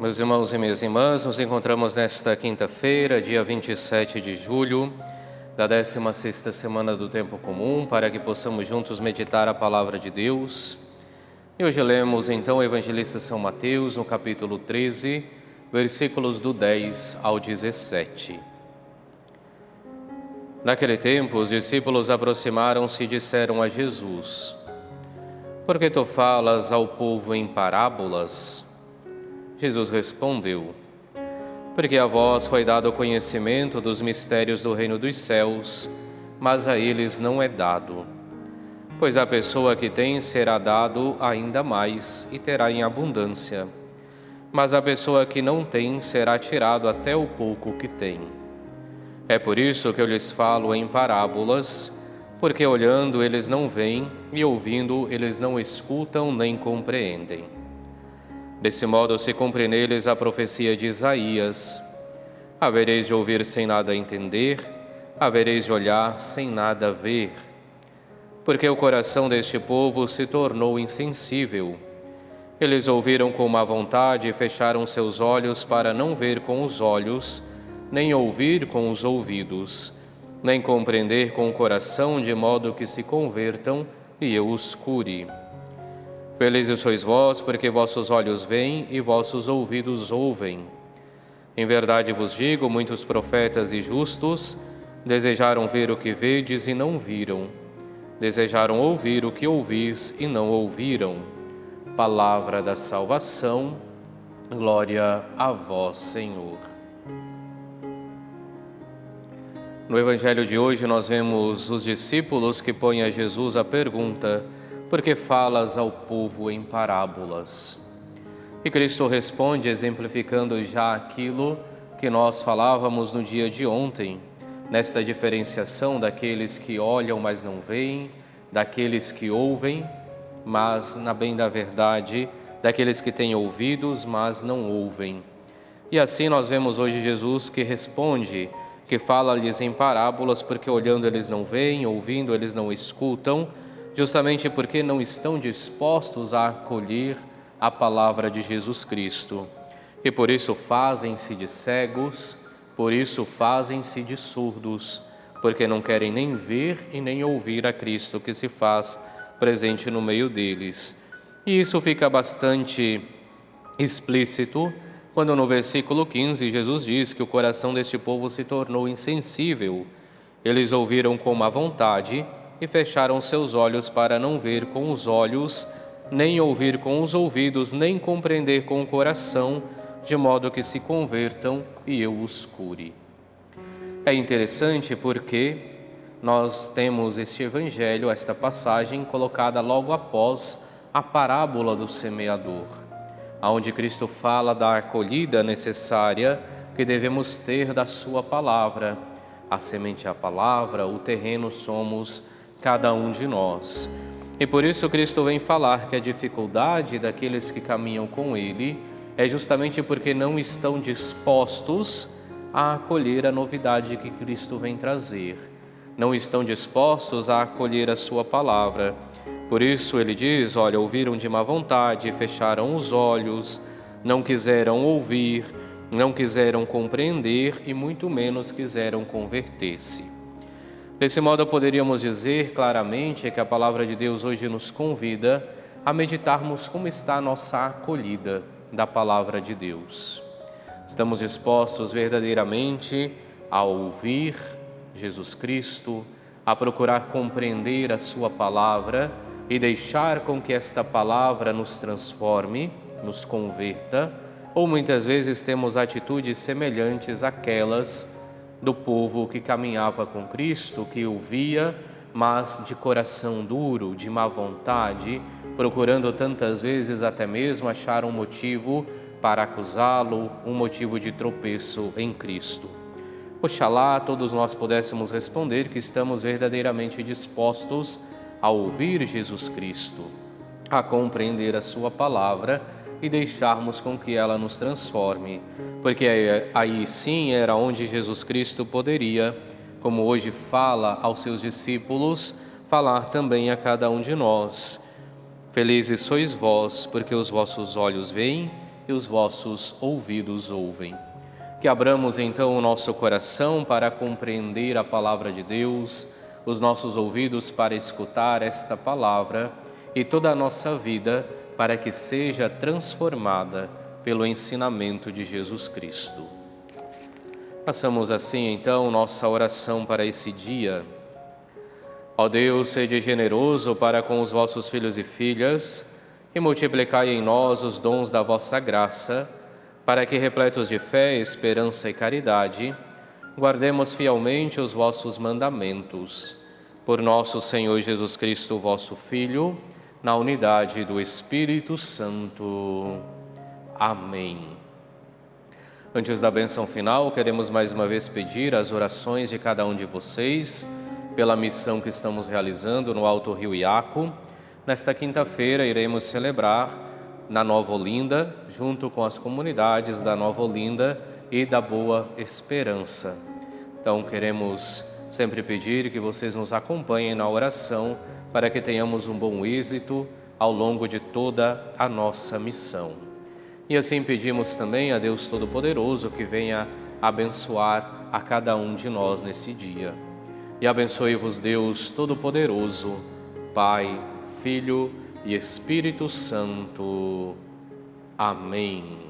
Meus irmãos e minhas irmãs, nos encontramos nesta quinta-feira, dia 27 de julho, da 16ª semana do Tempo Comum, para que possamos juntos meditar a Palavra de Deus. E hoje lemos então o Evangelista São Mateus, no capítulo 13, versículos do 10 ao 17. Naquele tempo, os discípulos aproximaram-se e disseram a Jesus: "Por que tu falas ao povo em parábolas?" Jesus respondeu: "Porque a vós foi dado o conhecimento dos mistérios do reino dos céus, mas a eles não é dado. Pois a pessoa que tem será dado ainda mais e terá em abundância. Mas a pessoa que não tem será tirado até o pouco que tem. É por isso que eu lhes falo em parábolas, porque olhando eles não veem e ouvindo eles não escutam nem compreendem. Desse modo se cumpre neles a profecia de Isaías: havereis de ouvir sem nada entender, havereis de olhar sem nada ver. Porque o coração deste povo se tornou insensível. Eles ouviram com má vontade e fecharam seus olhos para não ver com os olhos, nem ouvir com os ouvidos, nem compreender com o coração, de modo que se convertam e eu os cure. Felizes sois vós, porque vossos olhos veem e vossos ouvidos ouvem. Em verdade vos digo, muitos profetas e justos desejaram ver o que vedes e não viram. Desejaram ouvir o que ouvis e não ouviram. Palavra da salvação, glória a vós, Senhor." No Evangelho de hoje nós vemos os discípulos que põem a Jesus a pergunta: "Por que falas ao povo em parábolas?" E Cristo responde exemplificando já aquilo que nós falávamos no dia de ontem, nesta diferenciação daqueles que olham, mas não veem, daqueles que ouvem, mas, na bem da verdade, daqueles que têm ouvidos, mas não ouvem. E assim nós vemos hoje Jesus que responde, que fala-lhes em parábolas, porque olhando eles não veem, ouvindo eles não escutam, justamente porque não estão dispostos a acolher a palavra de Jesus Cristo. E por isso fazem-se de cegos, por isso fazem-se de surdos, porque não querem nem ver e nem ouvir a Cristo que se faz presente no meio deles. E isso fica bastante explícito quando no versículo 15 Jesus diz que o coração deste povo se tornou insensível. Eles ouviram com má vontade e fecharam seus olhos para não ver com os olhos, nem ouvir com os ouvidos, nem compreender com o coração, de modo que se convertam e eu os cure. É interessante porque nós temos este evangelho, esta passagem, colocada logo após a parábola do semeador, onde Cristo fala da acolhida necessária que devemos ter da sua palavra. A semente é a palavra, o terreno somos cada um de nós. E por isso Cristo vem falar que a dificuldade daqueles que caminham com Ele é justamente porque não estão dispostos a acolher a novidade que Cristo vem trazer. Não estão dispostos a acolher a sua palavra. Por isso Ele diz, olha, ouviram de má vontade, fecharam os olhos, não quiseram ouvir, não quiseram compreender e muito menos quiseram converter-se. Desse modo, poderíamos dizer claramente que a palavra de Deus hoje nos convida a meditarmos como está a nossa acolhida da palavra de Deus. Estamos dispostos verdadeiramente a ouvir Jesus Cristo, a procurar compreender a sua palavra e deixar com que esta palavra nos transforme, nos converta, ou muitas vezes temos atitudes semelhantes àquelas do povo que caminhava com Cristo, que o via, mas de coração duro, de má vontade, procurando tantas vezes até mesmo achar um motivo para acusá-lo, um motivo de tropeço em Cristo. Oxalá todos nós pudéssemos responder que estamos verdadeiramente dispostos a ouvir Jesus Cristo, a compreender a sua palavra e deixarmos com que ela nos transforme, porque aí sim era onde Jesus Cristo poderia, como hoje fala aos seus discípulos, falar também a cada um de nós. Felizes sois vós, porque os vossos olhos veem e os vossos ouvidos ouvem. Que abramos então o nosso coração para compreender a palavra de Deus, os nossos ouvidos para escutar esta palavra e toda a nossa vida para que seja transformada pelo ensinamento de Jesus Cristo. Façamos assim então nossa oração para esse dia. Ó Deus, sede generoso para com os vossos filhos e filhas e multiplicai em nós os dons da vossa graça, para que, repletos de fé, esperança e caridade, guardemos fielmente os vossos mandamentos. Por nosso Senhor Jesus Cristo, vosso Filho, na unidade do Espírito Santo. Amém. Antes da bênção final, queremos mais uma vez pedir as orações de cada um de vocês pela missão que estamos realizando no Alto Rio Iaco. Nesta quinta-feira iremos celebrar na Nova Olinda, junto com as comunidades da Nova Olinda e da Boa Esperança. Então queremos sempre pedir que vocês nos acompanhem na oração para que tenhamos um bom êxito ao longo de toda a nossa missão. E assim pedimos também a Deus Todo-Poderoso que venha abençoar a cada um de nós nesse dia. E abençoe-vos Deus Todo-Poderoso, Pai, Filho e Espírito Santo. Amém.